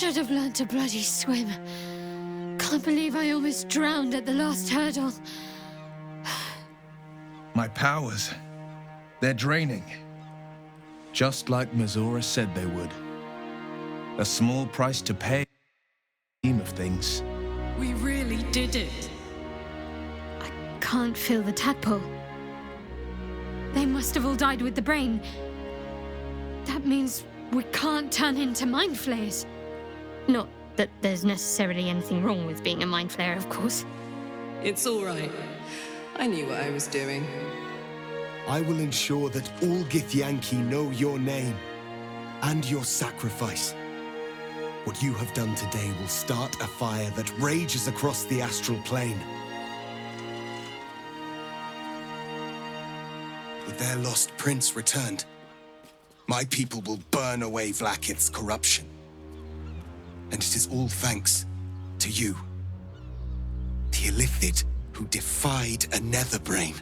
should have learned to bloody swim. Can't believe I almost drowned at the last hurdle. My powers, they're draining. Just like Mizora said they would. A small price to pay in the scheme of things. We really did it. I can't feel the tadpole. They must have all died with the brain. That means we can't turn into mind flayers. Not that there's necessarily anything wrong with being a mind flayer, of course. It's all right. I knew what I was doing. I will ensure that all Githyanki know your name and your sacrifice. What you have done today will start a fire that rages across the astral plane. With their lost prince returned, my people will burn away Vlaakith's corruption. And it is all thanks to you, the Illithid who defied a nether brain.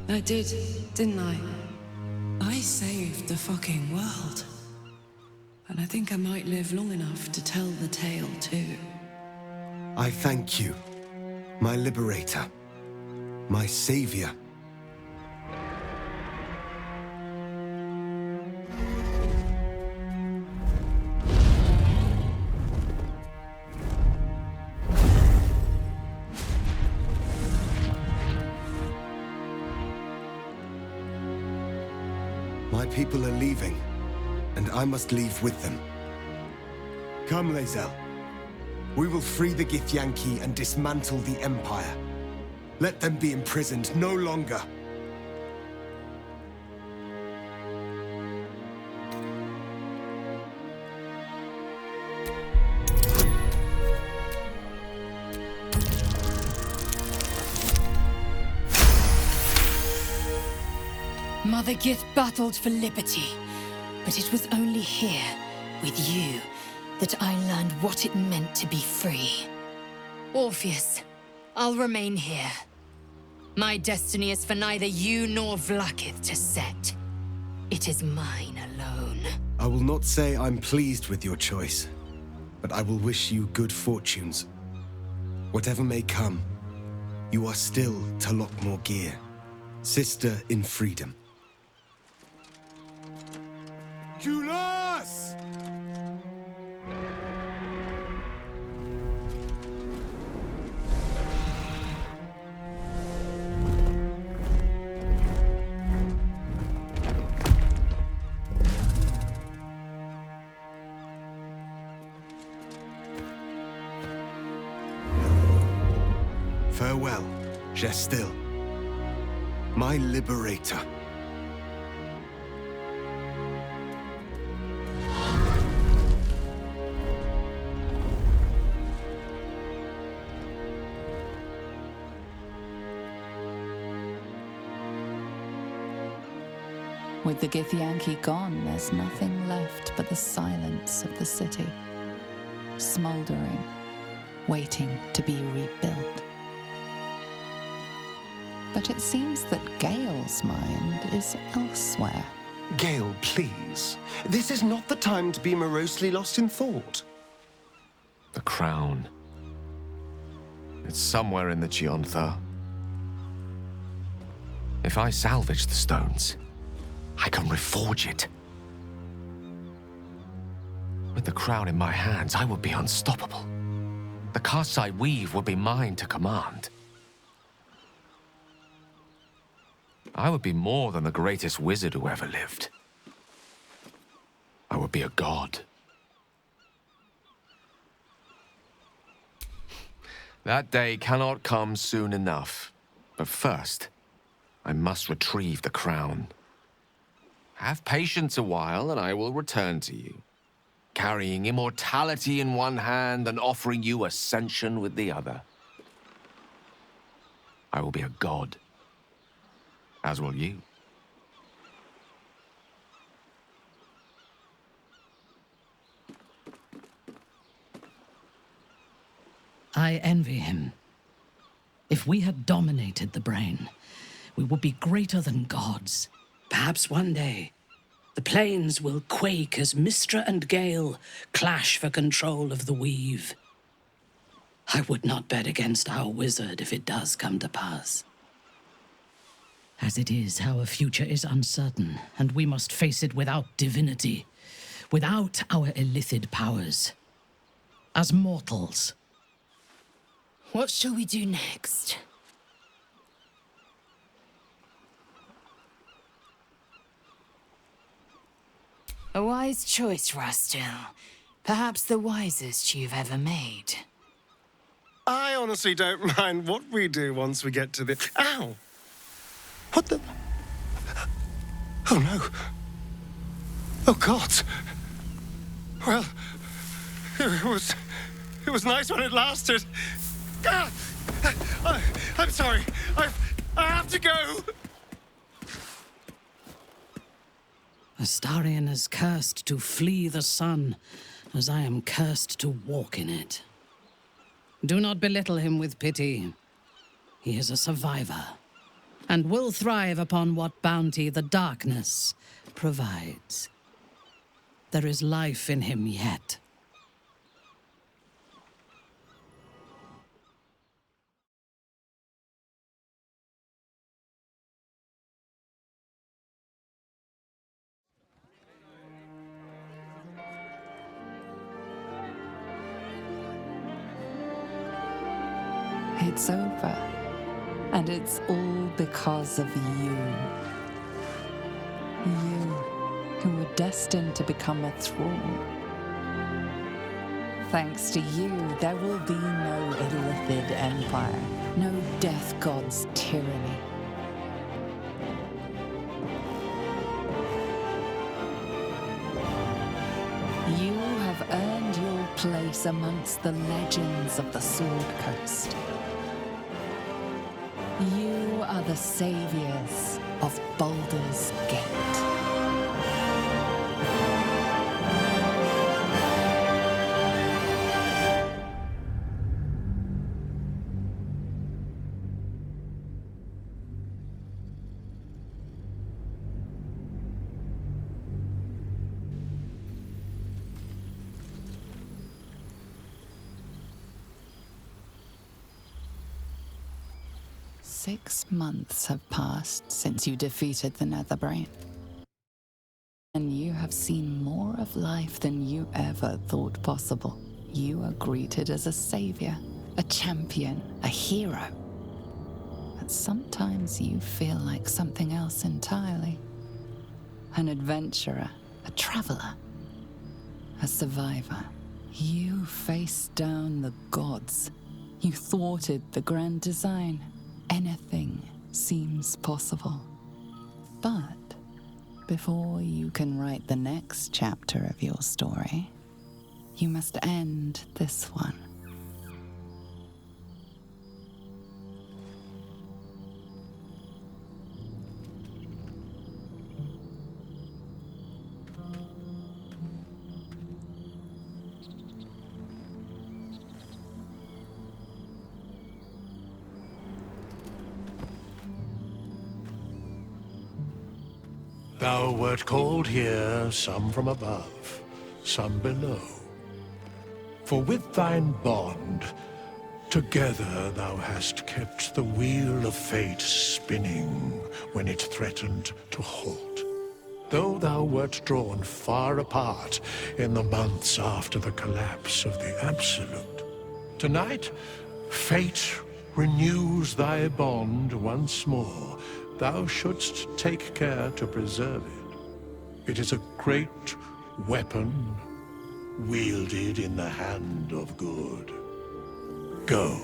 I did, didn't I? I saved the fucking world. And I think I might live long enough to tell the tale too. I thank you, my liberator, my savior. My people are leaving, and I must leave with them. Come, Lae'zel. We will free the Githyanki and dismantle the Empire. Let them be imprisoned no longer. Mother Gith battled for liberty, but it was only here, with you, that I learned what it meant to be free. Orpheus, I'll remain here. My destiny is for neither you nor Vlaakith to set. It is mine alone. I will not say I'm pleased with your choice, but I will wish you good fortunes. Whatever may come, you are still Talok Morgir, sister in freedom. Kulas! Farewell, Gestil, my liberator. With the Githyanki gone, there's nothing left but the silence of the city, smoldering, waiting to be rebuilt. But it seems that Gayle's mind is elsewhere. Gayle, please. This is not the time to be morosely lost in thought. The crown. It's somewhere in the Giontha. If I salvage the stones, I can reforge it. With the crown in my hands, I would be unstoppable. The casts I weave would be mine to command. I would be more than the greatest wizard who ever lived. I would be a god. That day cannot come soon enough. But first, I must retrieve the crown. Have patience a while, and I will return to you, carrying immortality in one hand and offering you ascension with the other. I will be a god, as will you. I envy him. If we had dominated the brain, we would be greater than gods. Perhaps one day, The plains will quake as Mystra and Gayle clash for control of the weave. I would not bet against our wizard if it does come to pass. As it is, our future is uncertain, and we must face it without divinity, without our illithid powers. As mortals. What shall we do next? A wise choice, Rastil. Perhaps the wisest you've ever made. I honestly don't mind what we do once we get to the... Ow! What the... Oh, no. Oh, God. Well, it was nice when it lasted. Ah! I'm sorry. I have to go. Astarion is cursed to flee the sun, as I am cursed to walk in it. Do not belittle him with pity. He is a survivor, and will thrive upon what bounty the darkness provides. There is life in him yet. It's over. And it's all because of you. You, who were destined to become a thrall. Thanks to you, there will be no illithid empire, no death god's tyranny. You have earned your place amongst the legends of the Sword Coast. You are the saviors of Baldur's Gate. Six months have passed since you defeated the Netherbrain. And you have seen more of life than you ever thought possible. You are greeted as a savior, a champion, a hero. But sometimes you feel like something else entirely. An adventurer, a traveler, a survivor. You faced down the gods. You thwarted the grand design. Anything seems possible. But before you can write the next chapter of your story, you must end this one. Thou wert called here, some from above, some below. For with thine bond, together thou hast kept the wheel of fate spinning when it threatened to halt. Though thou wert drawn far apart in the months after the collapse of the Absolute, tonight, fate renews thy bond once more. Thou shouldst take care to preserve it. It is a great weapon wielded in the hand of good. Go.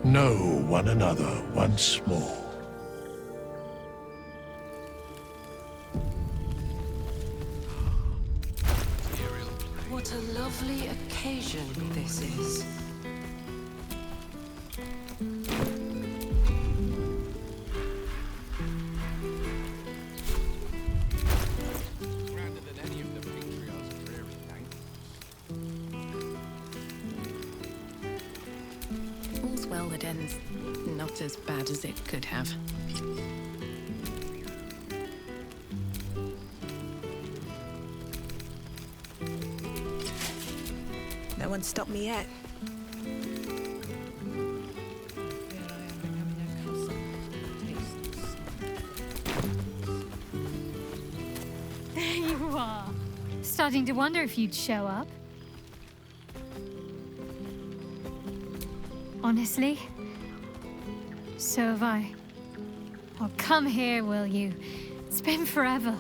Know one another once more. What a lovely occasion this is. All's well that ends not as bad as it could have. anyone stop me yet. There you are. Starting to wonder if you'd show up. Honestly, so have I. Oh, come here, will you? It's been forever.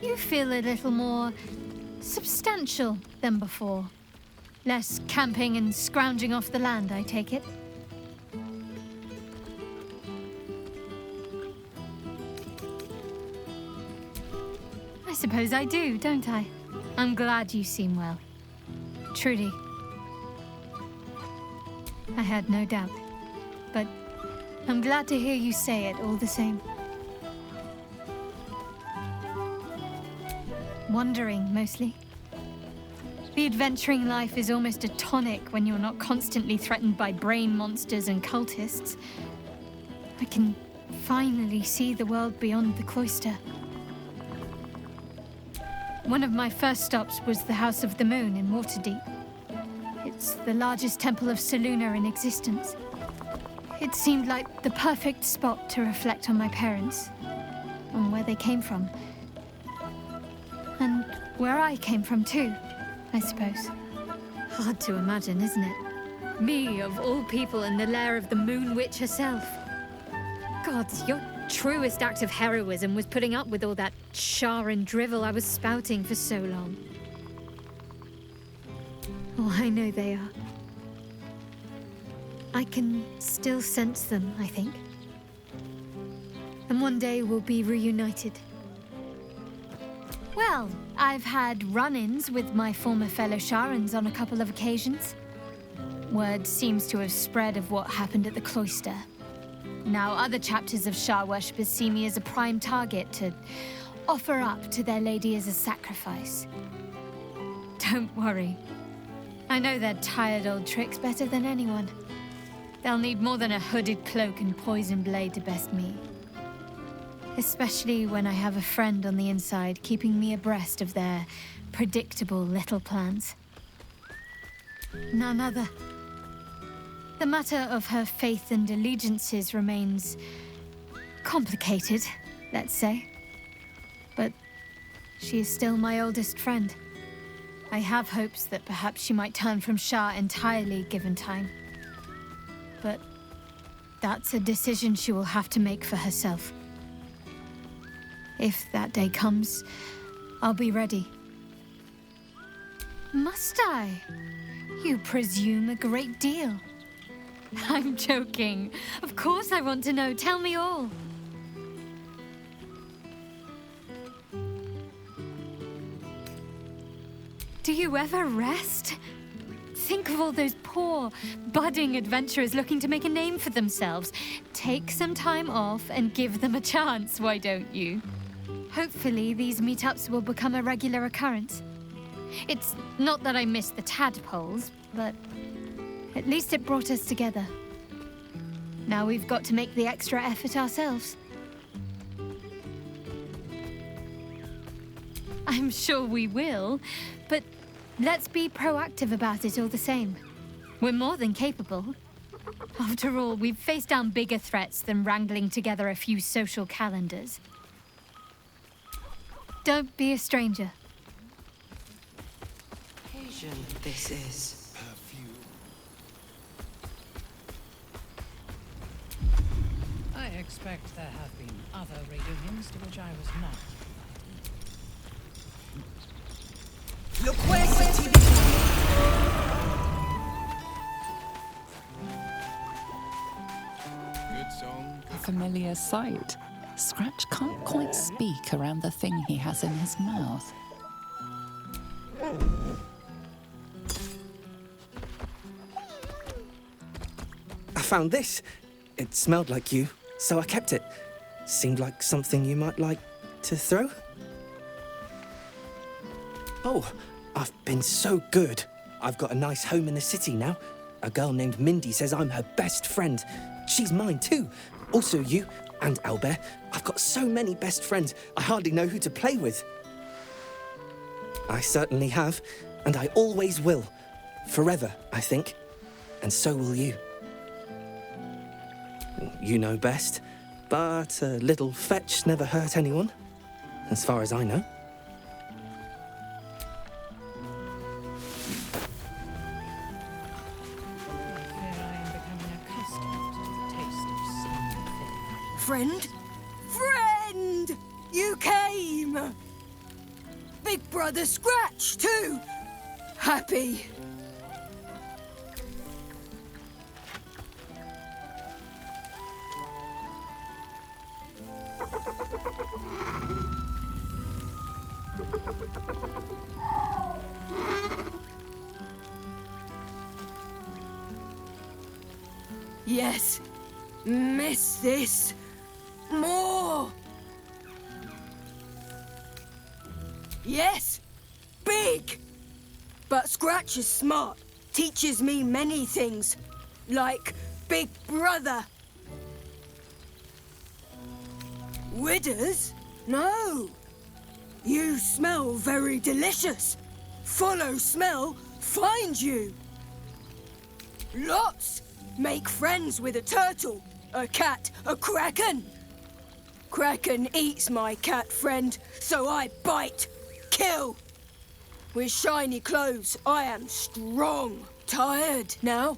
You feel a little more substantial than before. Less camping and scrounging off the land, I take it. I suppose I do, don't I? I'm glad you seem well. Truly. I had no doubt. But I'm glad to hear you say it all the same. Wandering, mostly. The adventuring life is almost a tonic when you're not constantly threatened by brain monsters and cultists. I can finally see the world beyond the cloister. One of my first stops was the House of the Moon in Waterdeep. It's the largest temple of Selûne in existence. It seemed like the perfect spot to reflect on my parents, on where they came from. And where I came from too, I suppose. Hard to imagine, isn't it? Me, of all people, in the lair of the Moon Witch herself. Gods, your truest act of heroism was putting up with all that char and drivel I was spouting for so long. Oh, I know they are. I can still sense them, I think. And one day we'll be reunited. Well, I've had run-ins with my former fellow Sharans on a couple of occasions. Word seems to have spread of what happened at the cloister. Now other chapters of Shar worshippers see me as a prime target to offer up to their lady as a sacrifice. Don't worry. I know their tired old tricks better than anyone. They'll need more than a hooded cloak and poison blade to best me. Especially when I have a friend on the inside keeping me abreast of their predictable little plans. None other. The matter of her faith and allegiances remains complicated, let's say. But she is still my oldest friend. I have hopes that perhaps she might turn from Shar entirely given time. But that's a decision she will have to make for herself. If that day comes, I'll be ready. Must I? You presume a great deal. I'm joking. Of course I want to know. Tell me all. Do you ever rest? Think of all those poor, budding adventurers looking to make a name for themselves. Take some time off and give them a chance, why don't you? Hopefully these meetups will become a regular occurrence. It's not that I miss the tadpoles, but at least it brought us together. Now we've got to make the extra effort ourselves. I'm sure we will, but let's be proactive about it all the same. We're more than capable. After all, we've faced down bigger threats than wrangling together a few social calendars. Don't be a stranger. Asian this is. Perfume. I expect there have been other reunions to which I was not. Look where's Good song. A familiar sight. Scratch can't quite speak around the thing he has in his mouth. I found this. It smelled like you, so I kept it. Seemed like something you might like to throw. Oh, I've been so good. I've got a nice home in the city now. A girl named Mindy says I'm her best friend. She's mine too. Also you and Albert. I've got so many best friends, I hardly know who to play with. I certainly have, and I always will. Forever, I think. And so will you. You know best, but a little fetch never hurt anyone, as far as I know. Friend? Friend! You came! Big Brother Scratch, too! Happy. Yes. Miss this. More. Yes. Big. But Scratch is smart. Teaches me many things. Like Big Brother. Widders? No. You smell very delicious. Follow smell, find you. Lots. Make friends with a turtle, a cat, a kraken. Kraken eats my cat friend, so I bite, kill. With shiny clothes, I am strong. Tired now.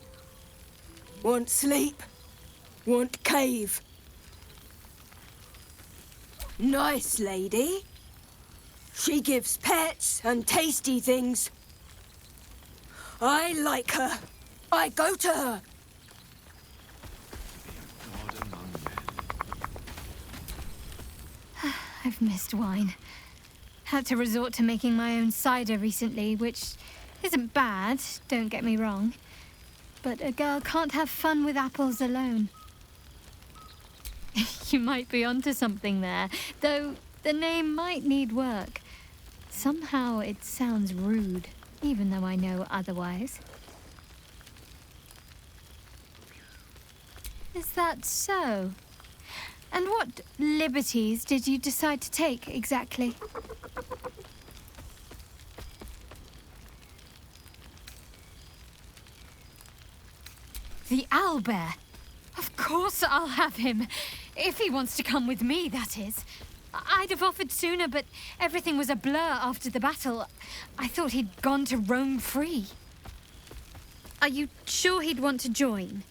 Want sleep, want cave. Nice lady. She gives pets and tasty things. I like her. I go to her. I've missed wine. Had to resort to making my own cider recently, which isn't bad, don't get me wrong. But a girl can't have fun with apples alone. You might be onto something there, though the name might need work. Somehow it sounds rude, even though I know otherwise. Is that so? And what liberties did you decide to take, exactly? The owlbear? Of course I'll have him. If he wants to come with me, that is. I'd have offered sooner, but everything was a blur after the battle. I thought he'd gone to roam free. Are you sure he'd want to join?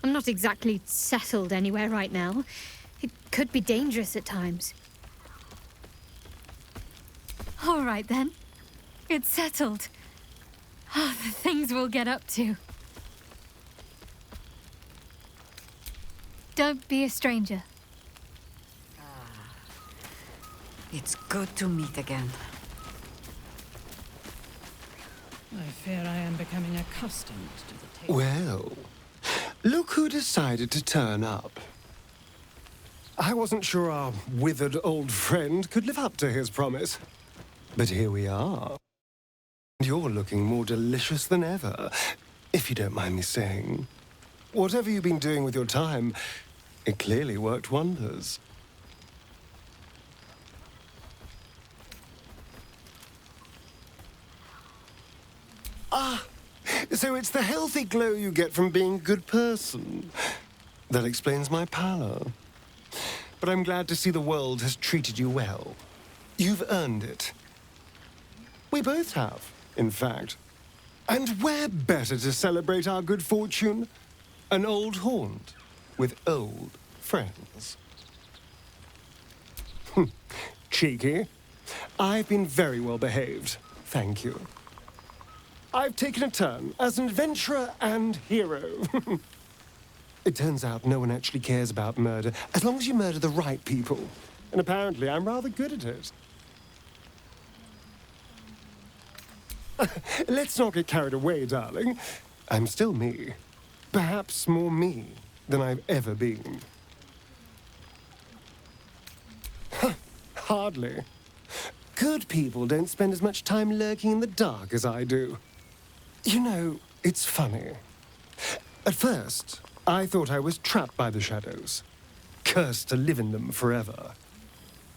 I'm not exactly settled anywhere right now. It could be dangerous at times. All right, then. It's settled. Oh, the things we'll get up to. Don't be a stranger. It's good to meet again. I fear I am becoming accustomed to the taste. Well, look who decided to turn up. I wasn't sure our withered old friend could live up to his promise. But here we are. You're looking more delicious than ever, if you don't mind me saying. Whatever you've been doing with your time, it clearly worked wonders. Ah, so it's the healthy glow you get from being a good person. That explains my pallor. But I'm glad to see the world has treated you well. You've earned it. We both have, in fact. And where better to celebrate our good fortune? An old haunt with old friends. Cheeky. I've been very well behaved, thank you. I've taken a turn as an adventurer and hero. It turns out no one actually cares about murder, as long as you murder the right people. And apparently I'm rather good at it. Let's not get carried away, darling. I'm still me. Perhaps more me than I've ever been. Hardly. Good people don't spend as much time lurking in the dark as I do. You know, it's funny. At first, I thought I was trapped by the shadows, cursed to live in them forever.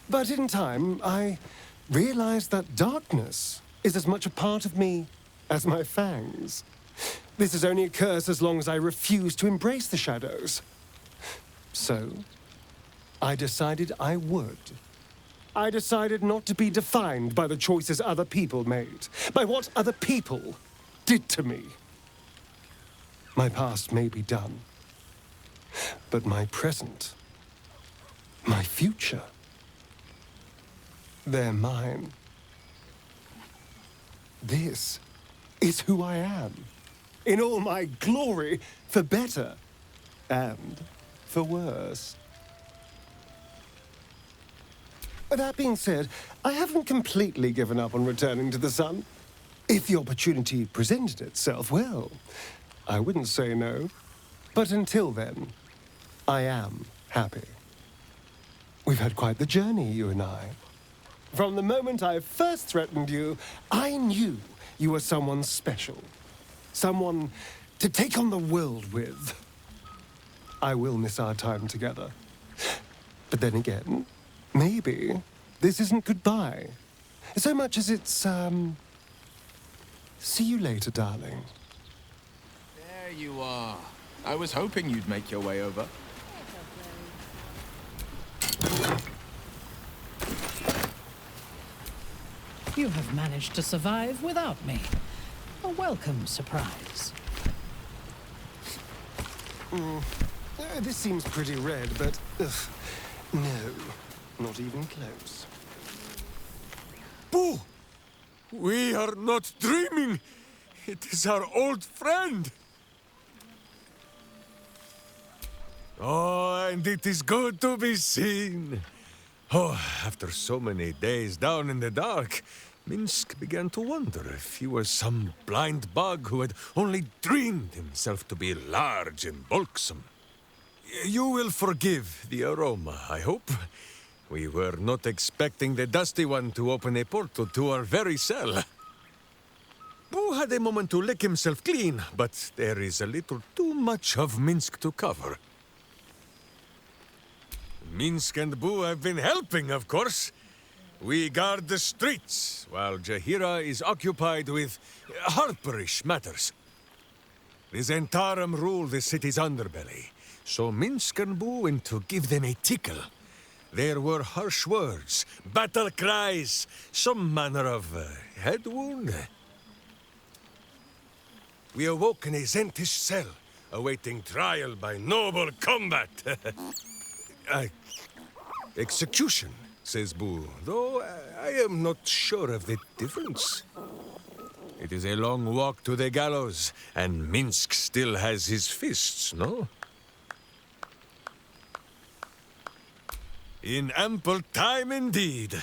But in time, I realized that darkness is as much a part of me as my fangs. This is only a curse as long as I refuse to embrace the shadows. So, I decided I would. I decided not to be defined by the choices other people made, by what other people did to me. My past may be done, but my present, my future, they're mine. This is who I am, in all my glory, for better and for worse. That being said, I haven't completely given up on returning to the sun. If the opportunity presented itself, well, I wouldn't say no. But until then, I am happy. We've had quite the journey, you and I. From the moment I first threatened you, I knew you were someone special. Someone to take on the world with. I will miss our time together. But then again, maybe this isn't goodbye. So much as it's, see you later, darling. There you are. I was hoping you'd make your way over. You have managed to survive without me. A welcome surprise. This seems pretty red, but no, not even close. Boo! We are not dreaming. It is our old friend. Oh, and it is good to be seen. Oh, after so many days down in the dark, Minsk began to wonder if he was some blind bug who had only dreamed himself to be large and bulksome. You will forgive the aroma, I hope. We were not expecting the Dusty One to open a portal to our very cell. Boo had a moment to lick himself clean, but there is a little too much of Minsk to cover. Minsk and Boo have been helping, of course. We guard the streets, while Jaheira is occupied with harperish matters. The Zentarum rule the city's underbelly, so Minsk and Boo went to give them a tickle. There were harsh words, battle cries, some manner of head wound. We awoke in a Zentish cell, awaiting trial by noble combat. Execution, says Boo, though I am not sure of the difference. It is a long walk to the gallows, and Minsk still has his fists, no? In ample time indeed.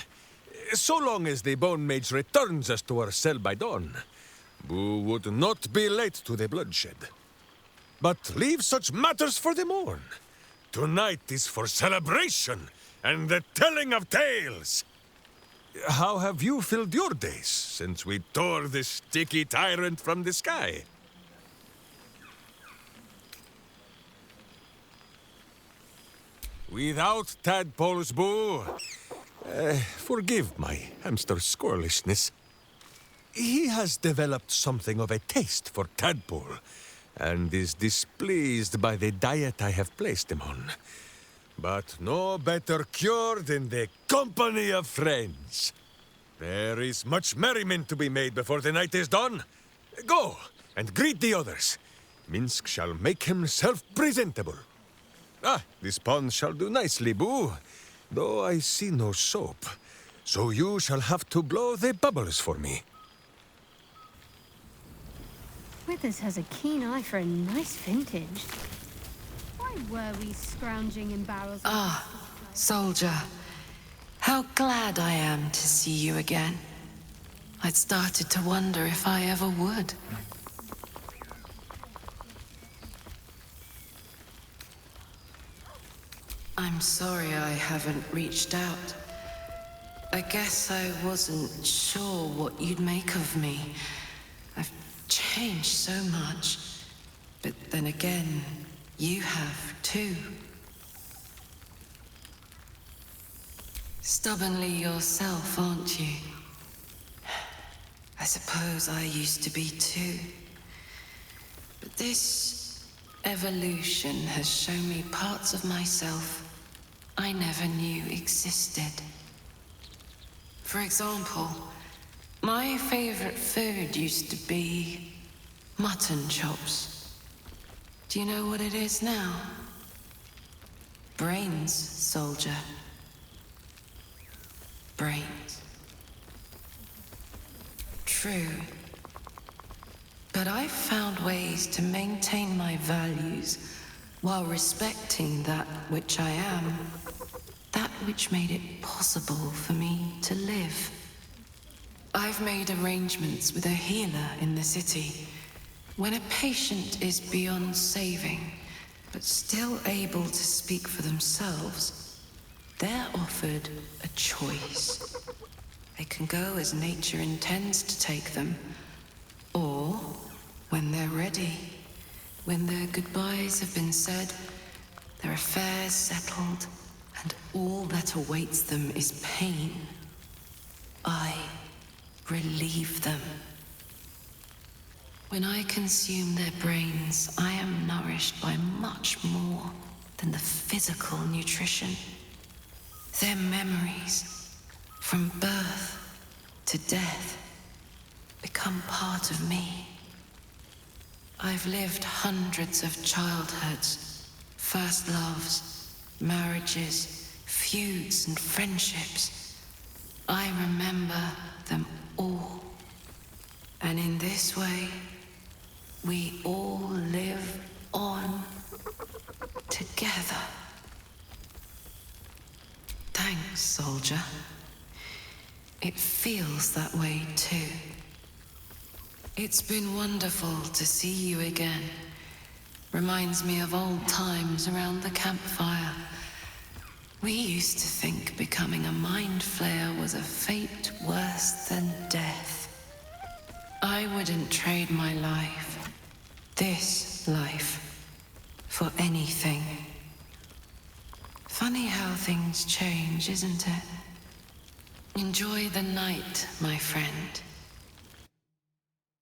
So long as the Bone Mage returns us to our cell by dawn, Boo would not be late to the bloodshed. But leave such matters for the morn. Tonight is for celebration and the telling of tales. How have you filled your days since we tore the sticky tyrant from the sky? Without tadpoles, Boo. Forgive my hamster squirrelishness. He has developed something of a taste for tadpole, and is displeased by the diet I have placed him on. But no better cure than the company of friends. There is much merriment to be made before the night is done. Go, and greet the others. Minsk shall make himself presentable. This pond shall do nicely, Boo, though I see no soap. So you shall have to blow the bubbles for me. Withers has a keen eye for a nice vintage. Why were we scrounging in barrels? Soldier. How glad I am to see you again. I'd started to wonder if I ever would. I'm sorry I haven't reached out. I guess I wasn't sure what you'd make of me. I've changed so much. But then again, you have too. Stubbornly yourself, aren't you? I suppose I used to be too. But this evolution has shown me parts of myself I never knew existed. For example, my favorite food used to be mutton chops. Do you know what it is now? Brains, soldier. Brains. True. But I've found ways to maintain my values while respecting that which I am. That which made it possible for me to live. I've made arrangements with a healer in the city. When a patient is beyond saving, but still able to speak for themselves, they're offered a choice. They can go as nature intends to take them, or when they're ready, when their goodbyes have been said, their affairs settled, and all that awaits them is pain, I relieve them. When I consume their brains, I am nourished by much more than the physical nutrition. Their memories, from birth to death, become part of me. I've lived hundreds of childhoods, first loves, marriages, feuds and friendships. I remember them all. And in this way, we all live on together. Thanks, soldier. It feels that way too. It's been wonderful to see you again. Reminds me of old times around the campfire. We used to think becoming a mind flayer was a fate worse than death. I wouldn't trade my life, this life, for anything. Funny how things change, isn't it? Enjoy the night, my friend.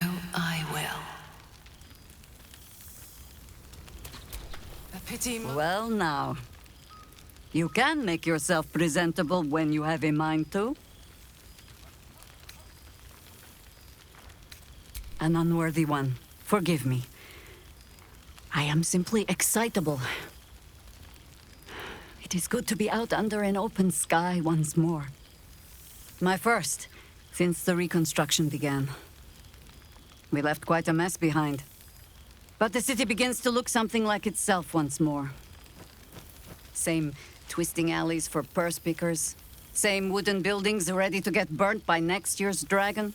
Oh, I will. A pity. Well, now. You can make yourself presentable when you have a mind to. An unworthy one. Forgive me. I am simply excitable. It is good to be out under an open sky once more. My first, since the reconstruction began. We left quite a mess behind. But the city begins to look something like itself once more. Same twisting alleys for purse pickers. Same wooden buildings ready to get burnt by next year's dragon.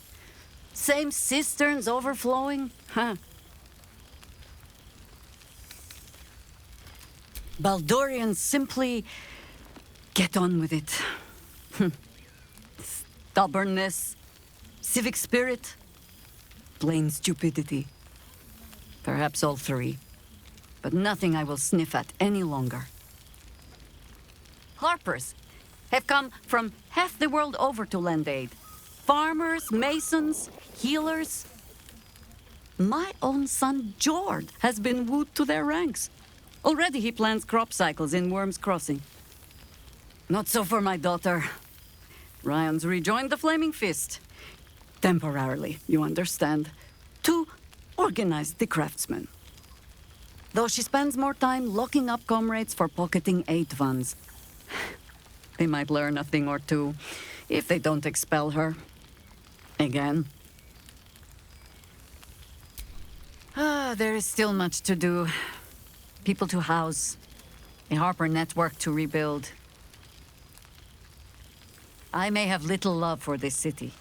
Same cisterns overflowing. Baldurians simply get on with it. Stubbornness, civic spirit, plain stupidity. Perhaps all three, but nothing I will sniff at any longer. Harpers have come from half the world over to lend aid. Farmers, masons, healers. My own son, Jord, has been wooed to their ranks. Already he plans crop cycles in Worm's Crossing. Not so for my daughter. Ryan's rejoined the Flaming Fist. Temporarily, you understand. To organize the craftsmen. Though she spends more time locking up comrades for pocketing aid funds. They might learn a thing or two, if they don't expel her. Again. There is still much to do. People to house. A Harper network to rebuild. I may have little love for this city,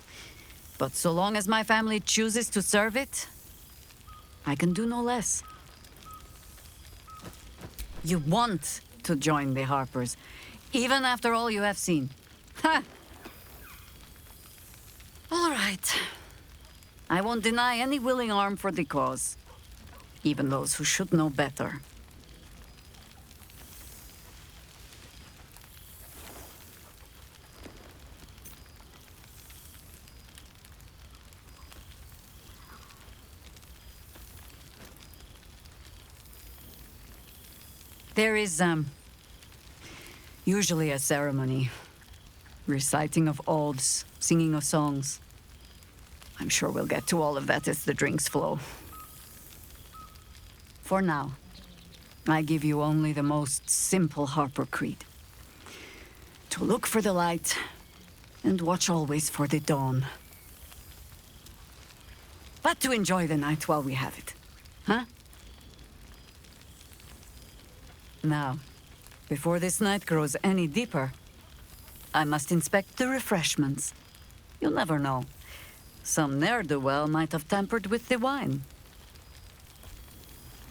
but so long as my family chooses to serve it, I can do no less. You want to join the Harpers, even after all you have seen. Ha! All right. I won't deny any willing arm for the cause, even those who should know better. There is, usually a ceremony. Reciting of oaths, singing of songs. I'm sure we'll get to all of that as the drinks flow. For now, I give you only the most simple Harper creed. To look for the light, and watch always for the dawn. But to enjoy the night while we have it, huh? Now, before this night grows any deeper, I must inspect the refreshments. You'll never know. Some ne'er-do-well might have tampered with the wine.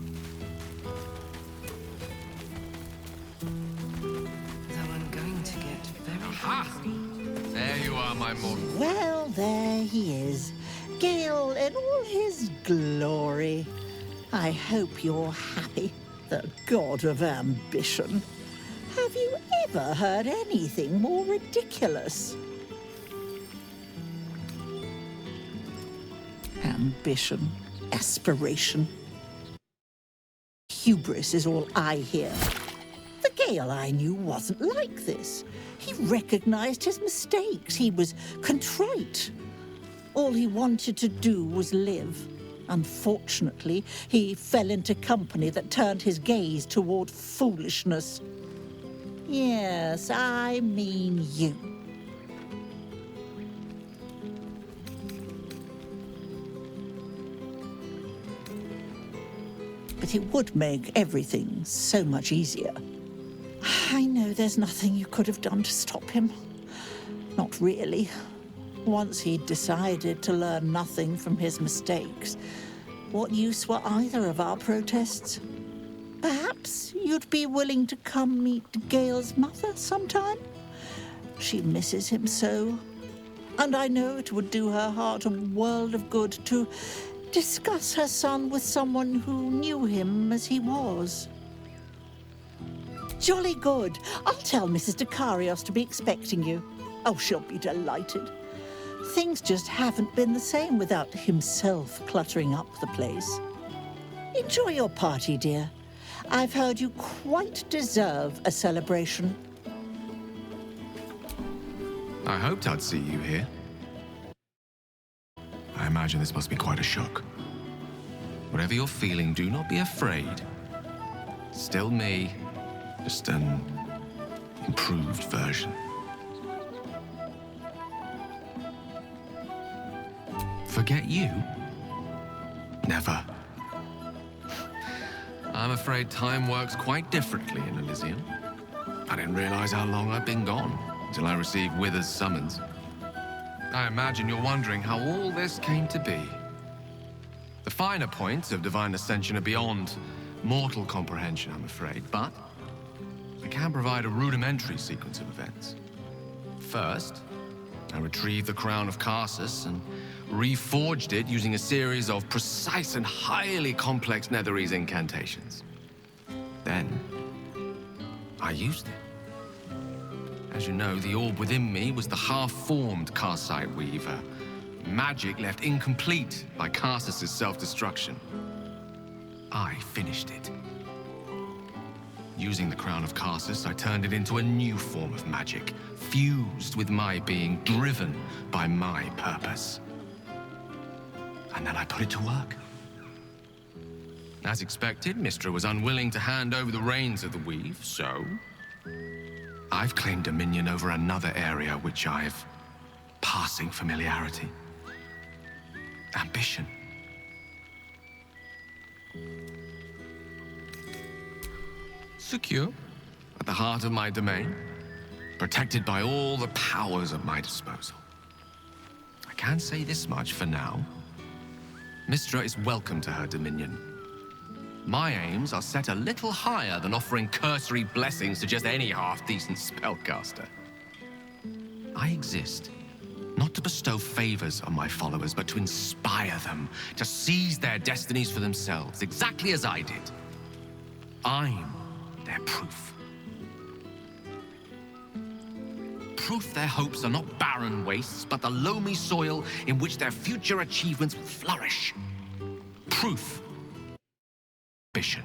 Though I'm going to get very hungry. There you are, my mortal. Well, there he is. Gayle in all his glory. I hope you're happy. The god of ambition. Have you ever heard anything more ridiculous? Ambition, aspiration. Hubris is all I hear. The Gayle I knew wasn't like this. He recognized his mistakes. He was contrite. All he wanted to do was live. Unfortunately, he fell into company that turned his gaze toward foolishness. Yes, I mean you. But it would make everything so much easier. I know there's nothing you could have done to stop him. Not really. Once he'd decided to learn nothing from his mistakes, what use were either of our protests? Perhaps you'd be willing to come meet Gayle's mother sometime? She misses him so, and I know it would do her heart a world of good to discuss her son with someone who knew him as he was. Jolly good. I'll tell Mrs. Dekarios to be expecting you. Oh, she'll be delighted. Things just haven't been the same without himself cluttering up the place. Enjoy your party, dear. I've heard you quite deserve a celebration. I hoped I'd see you here. I imagine this must be quite a shock. Whatever you're feeling, do not be afraid. Still me, just an improved version. Forget you? Never. I'm afraid time works quite differently in Elysium. I didn't realize how long I'd been gone until I received Wither's summons. I imagine you're wondering how all this came to be. The finer points of divine ascension are beyond mortal comprehension, I'm afraid, but I can provide a rudimentary sequence of events. First, I retrieved the crown of Karsus and reforged it using a series of precise and highly complex Netherese incantations. Then, I used it. As you know, the orb within me was the half-formed Karsite Weaver, magic left incomplete by Karsus' self-destruction. I finished it. Using the crown of Karsus, I turned it into a new form of magic, fused with my being, driven by my purpose. And then I put it to work. As expected, Mystra was unwilling to hand over the reins of the weave, so I've claimed dominion over another area which I've passing familiarity. Ambition. Secure, at the heart of my domain, protected by all the powers at my disposal. I can say this much for now. Mystra is welcome to her dominion. My aims are set a little higher than offering cursory blessings to just any half-decent spellcaster. I exist Not to bestow favors on my followers, but to inspire them to seize their destinies for themselves, exactly as I did. I'm their proof. Proof their hopes are not barren wastes, but the loamy soil in which their future achievements will flourish. Proof. Ambition.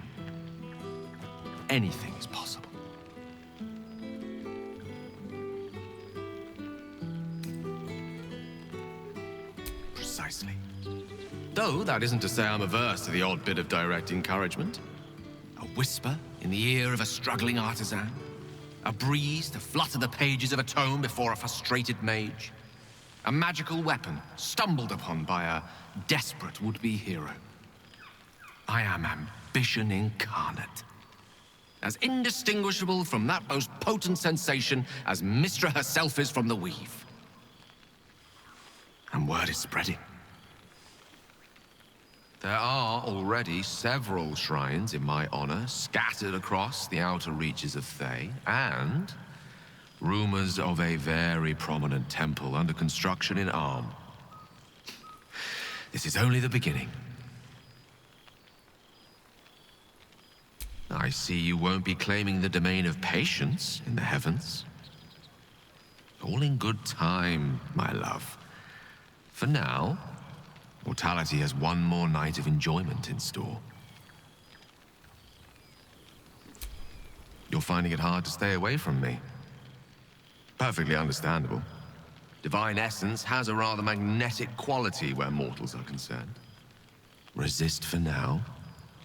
Anything is possible. Precisely. Though that isn't to say I'm averse to the odd bit of direct encouragement. A whisper in the ear of a struggling artisan. A breeze to flutter the pages of a tome before a frustrated mage. A magical weapon stumbled upon by a desperate would-be hero. I am ambition incarnate. As indistinguishable from that most potent sensation as Mystra herself is from the weave. And word is spreading. There are already several shrines in my honor scattered across the outer reaches of Thay, and rumors of a very prominent temple under construction in Arm. This is only the beginning. I see you won't be claiming the domain of patience in the heavens. All in good time, my love. For now, mortality has one more night of enjoyment in store. You're finding it hard to stay away from me. Perfectly understandable. Divine essence has a rather magnetic quality where mortals are concerned. Resist for now.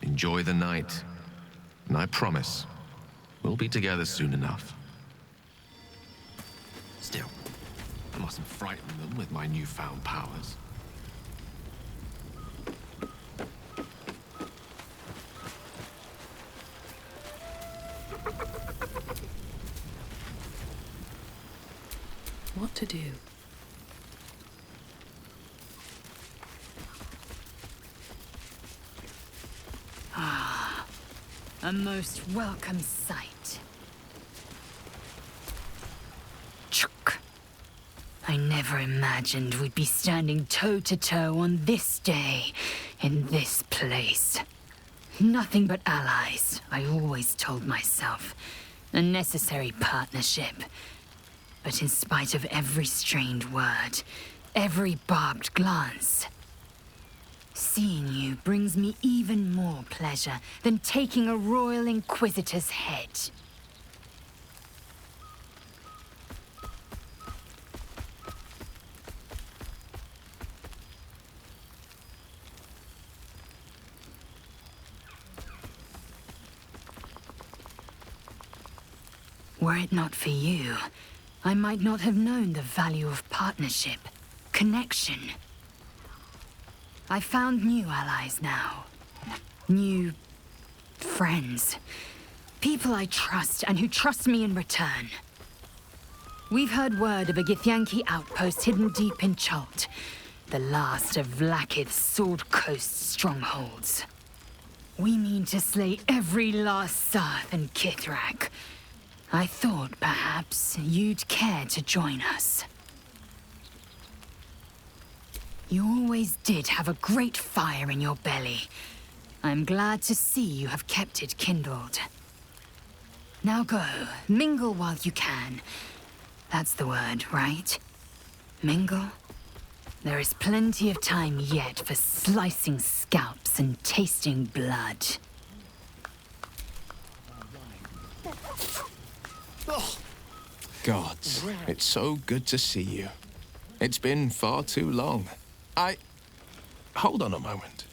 Enjoy the night. And I promise, we'll be together soon enough. Still, I mustn't frighten them with my newfound powers. What to do? Ah, a most welcome sight. Chuk. I never imagined we'd be standing toe-to-toe on this day, in this place. Nothing but allies, I always told myself. A necessary partnership. But in spite of every strained word, every barbed glance, seeing you brings me even more pleasure than taking a royal inquisitor's head. Were it not for you, I might not have known the value of partnership, connection. I found new allies now. New friends. People I trust and who trust me in return. We've heard word of a Githyanki outpost hidden deep in Chult, the last of Vlaakith's Sword Coast strongholds. We mean to slay every last Sarth and Kithrak. I thought perhaps you'd care to join us. You always did have a great fire in your belly. I'm glad to see you have kept it kindled. Now go, mingle while you can. That's the word, right? Mingle? There is plenty of time yet for slicing scalps and tasting blood. Gods, it's so good to see you. It's been far too long. Hold on a moment.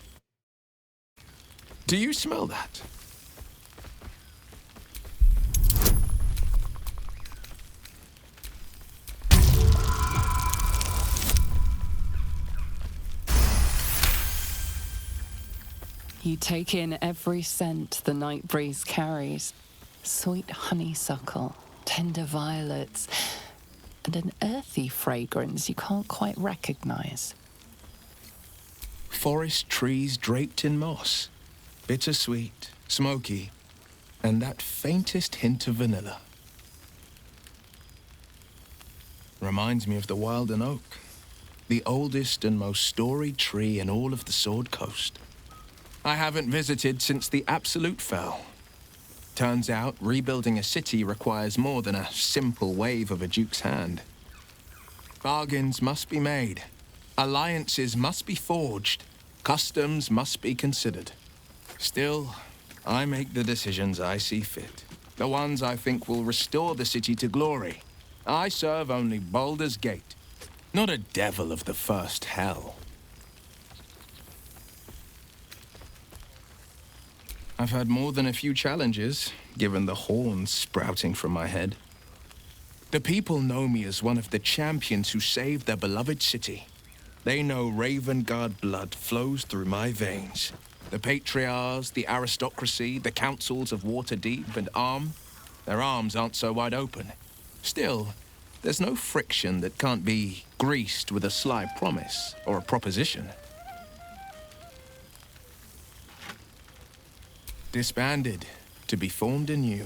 Do you smell that? You take in every scent the night breeze carries. Sweet honeysuckle, tender violets, and an earthy fragrance you can't quite recognize. Forest trees draped in moss. Bittersweet, smoky, and that faintest hint of vanilla. Reminds me of the Wilden Oak, the oldest and most storied tree in all of the Sword Coast. I haven't visited since the Absolute fell. Turns out, rebuilding a city requires more than a simple wave of a duke's hand. Bargains must be made. Alliances must be forged. Customs must be considered. Still, I make the decisions I see fit. The ones I think will restore the city to glory. I serve only Baldur's Gate, not a devil of the first hell. I've had more than a few challenges, given the horns sprouting from my head. The people know me as one of the champions who saved their beloved city. They know Ravengard blood flows through my veins. The patriarchs, the aristocracy, the councils of Waterdeep and Arm, their arms aren't so wide open. Still, there's no friction that can't be greased with a sly promise or a proposition. Disbanded, to be formed anew.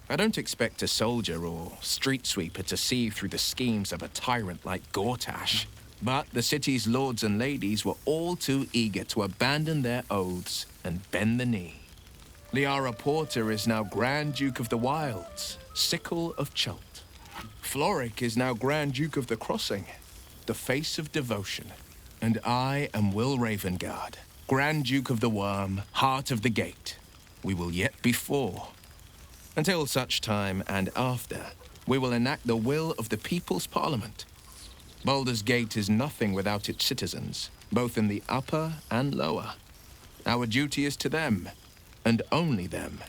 I don't expect a soldier or street sweeper to see through the schemes of a tyrant like Gortash. But the city's lords and ladies were all too eager to abandon their oaths and bend the knee. Liara Porter is now Grand Duke of the Wilds, Sickle of Chult. Floric is now Grand Duke of the Crossing, the face of devotion. And I am Will Ravengard, Grand Duke of the Worm, Heart of the Gate. We will yet be four. Until such time and after, we will enact the will of the People's Parliament. Baldur's Gate is nothing without its citizens, both in the upper and lower. Our duty is to them, and only them.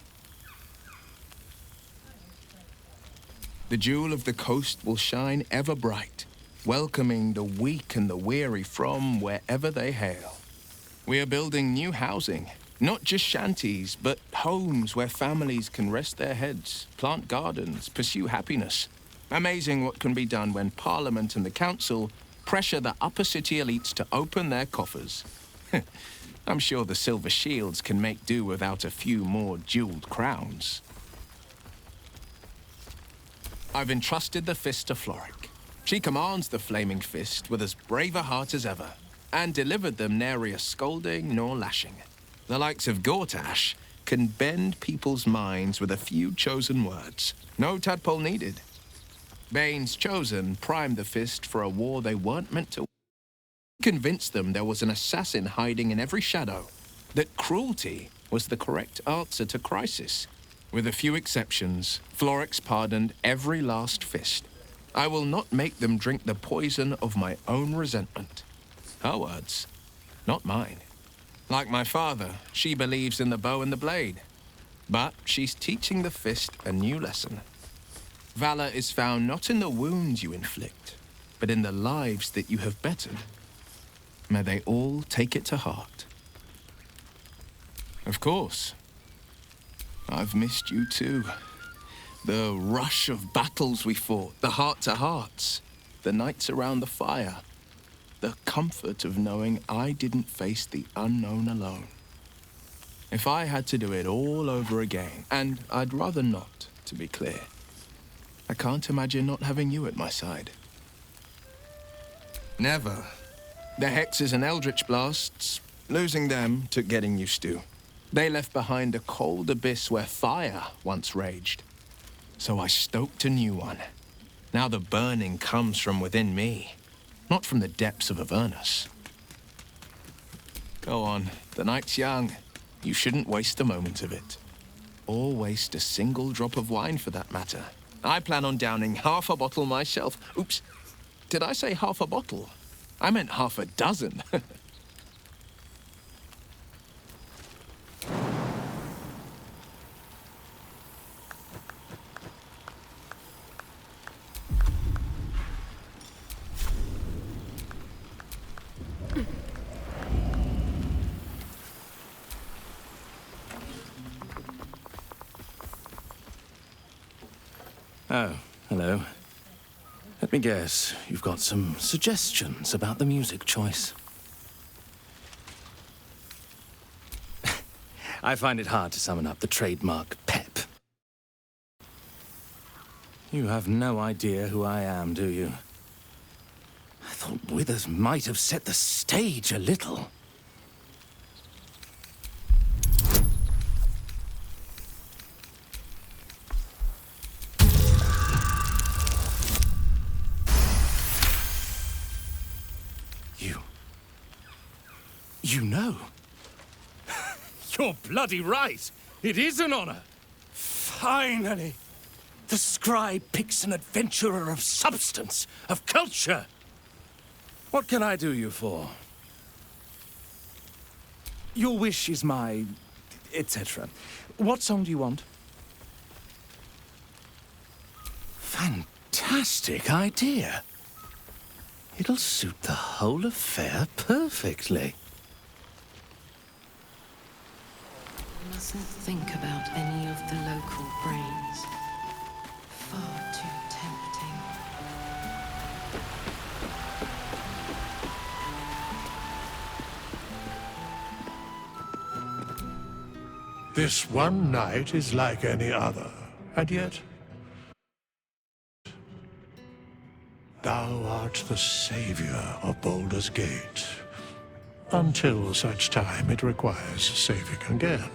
The jewel of the coast will shine ever bright, welcoming the weak and the weary from wherever they hail. We are building new housing, not just shanties, but homes where families can rest their heads, plant gardens, pursue happiness. Amazing what can be done when Parliament and the Council pressure the upper city elites to open their coffers. I'm sure the Silver Shields can make do without a few more jeweled crowns. I've entrusted the fist to Floric. She commands the Flaming Fist with as brave a heart as ever, and delivered them nary a scolding nor lashing. The likes of Gortash can bend people's minds with a few chosen words. No tadpole needed. Bane's Chosen primed the fist for a war they weren't meant to. Convinced them there was an assassin hiding in every shadow, that cruelty was the correct answer to crisis. With a few exceptions, Florix pardoned every last fist. I will not make them drink the poison of my own resentment. Her words, not mine. Like my father, she believes in the bow and the blade. But she's teaching the fist a new lesson. Valor is found not in the wounds you inflict, but in the lives that you have bettered. May they all take it to heart. Of course. I've missed you too. The rush of battles we fought, the heart-to-hearts, the nights around the fire, the comfort of knowing I didn't face the unknown alone. If I had to do it all over again, and I'd rather not, to be clear, I can't imagine not having you at my side. Never. The hexes and eldritch blasts, losing them took getting used to. They left behind a cold abyss where fire once raged. So I stoked a new one. Now the burning comes from within me, not from the depths of Avernus. Go on, the night's young. You shouldn't waste a moment of it. Or waste a single drop of wine for that matter. I plan on downing half a bottle myself. Oops, did I say half a bottle? I meant half a dozen. Oh, hello. Let me guess, you've got some suggestions about the music choice. I find it hard to summon up the trademark pep. You have no idea who I am, do you? thought withers might have set the stage a little. You know. You're bloody right. It is an honor. Finally. The scribe picks an adventurer of substance, of culture. What can I do you for? Your wish is my... etc. What song do you want? Fantastic idea. It'll suit the whole affair perfectly. Mustn't think about any of the local brains. Far too tempting. This one night is like any other, and yet thou art the savior of Baldur's Gate, until such time it requires saving again.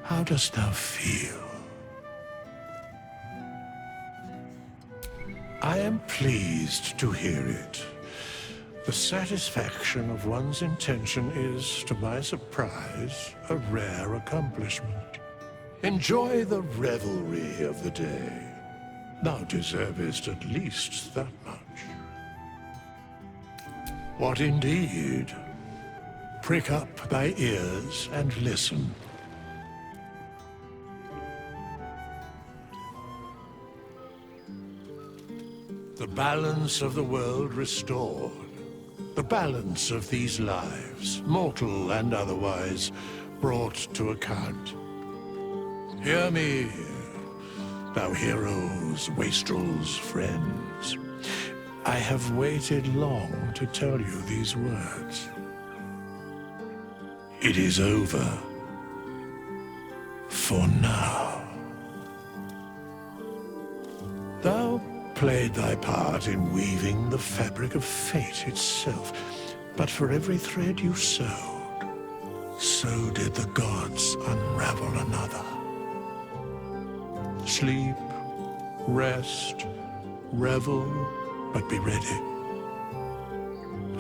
How dost thou feel? I am pleased to hear it. The satisfaction of one's intention is, to my surprise, a rare accomplishment. Enjoy the revelry of the day. Thou deservest at least that much. What indeed? Prick up thy ears and listen. The balance of the world restored. The balance of these lives, mortal and otherwise, brought to account. Hear me, thou heroes, wastrels, friends. I have waited long to tell you these words. It is over. For now. Thou played thy part in weaving the fabric of fate itself, but for every thread you sewed, so did the gods unravel another. Sleep, rest, revel, but be ready,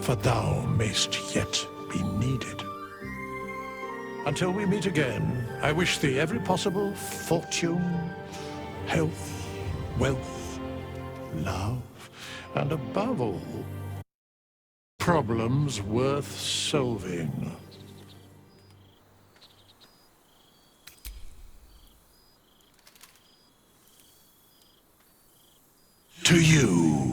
for thou mayst yet be needed. Until we meet again, I wish thee every possible fortune, health, wealth, love, and above all, problems worth solving. To you.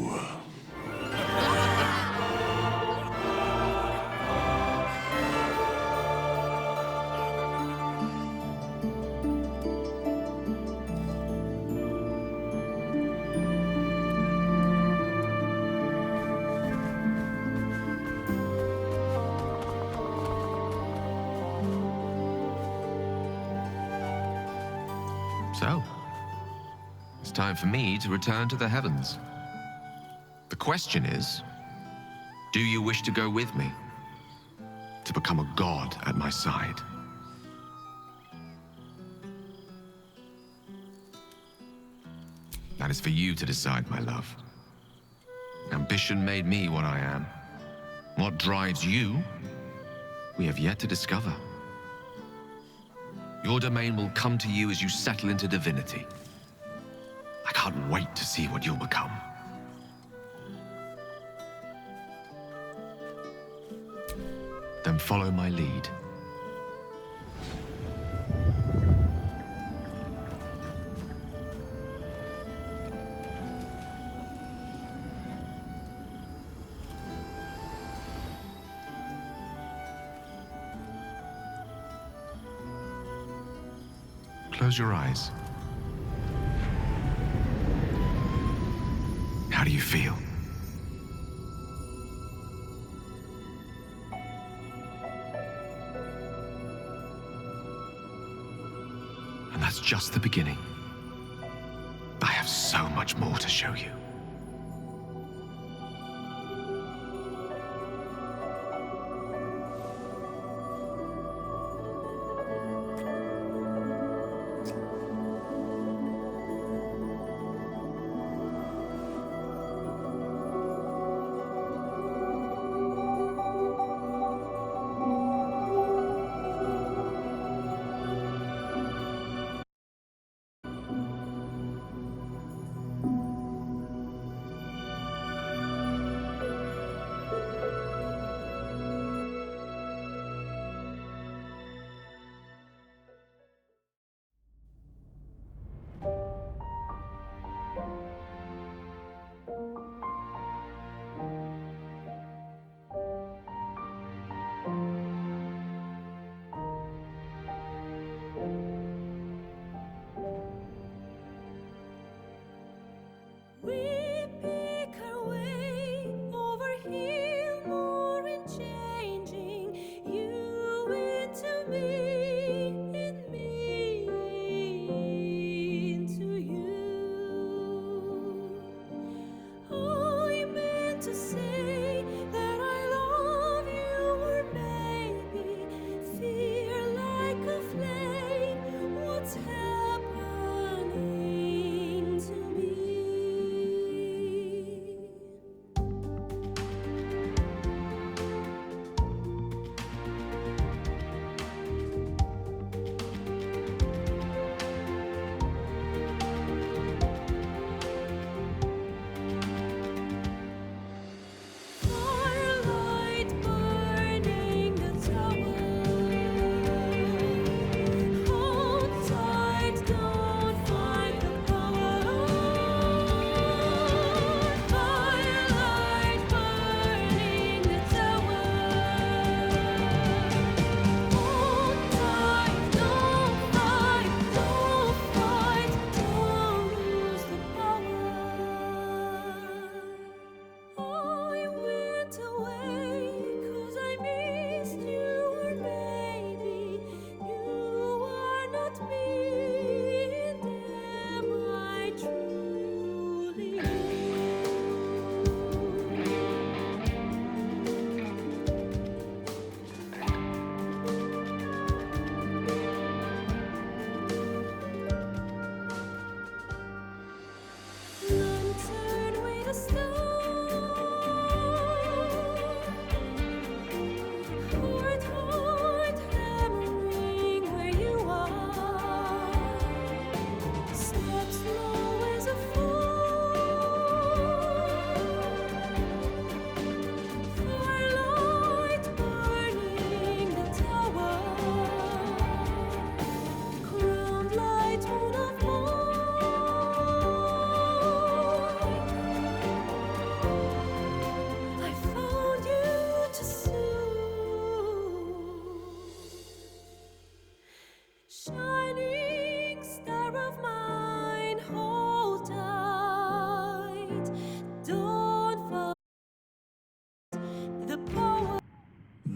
So, it's time for me to return to the heavens. The question is, do you wish to go with me? To become a god at my side? That is for you to decide, my love. Ambition made me what I am. What drives you, we have yet to discover. Your domain will come to you as you settle into divinity. I can't wait to see what you'll become. Then follow my lead. Close your eyes. How do you feel? And that's just the beginning. I have so much more to show you.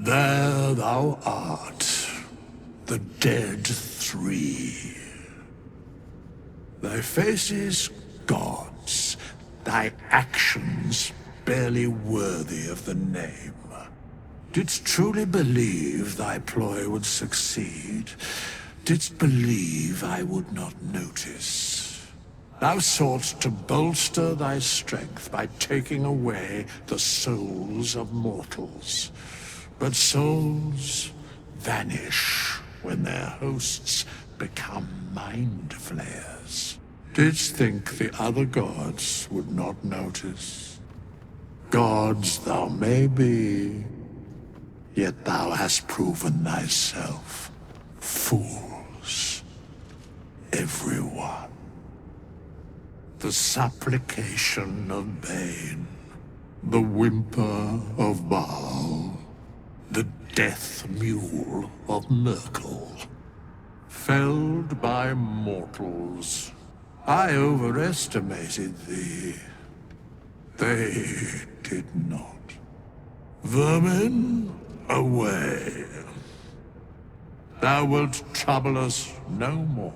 There thou art, the dead three. Thy faces gods, thy actions barely worthy of the name. Didst truly believe thy ploy would succeed? Didst believe I would not notice? Thou soughtst to bolster thy strength by taking away the souls of mortals. But souls vanish when their hosts become mind flayers. Didst think the other gods would not notice? Gods thou may be, yet thou hast proven thyself fools, everyone. The supplication of Bane, the whimper of Baal, the death mule of Merkel. Felled by mortals, I overestimated thee. They did not. Vermin, away. Thou wilt trouble us no more.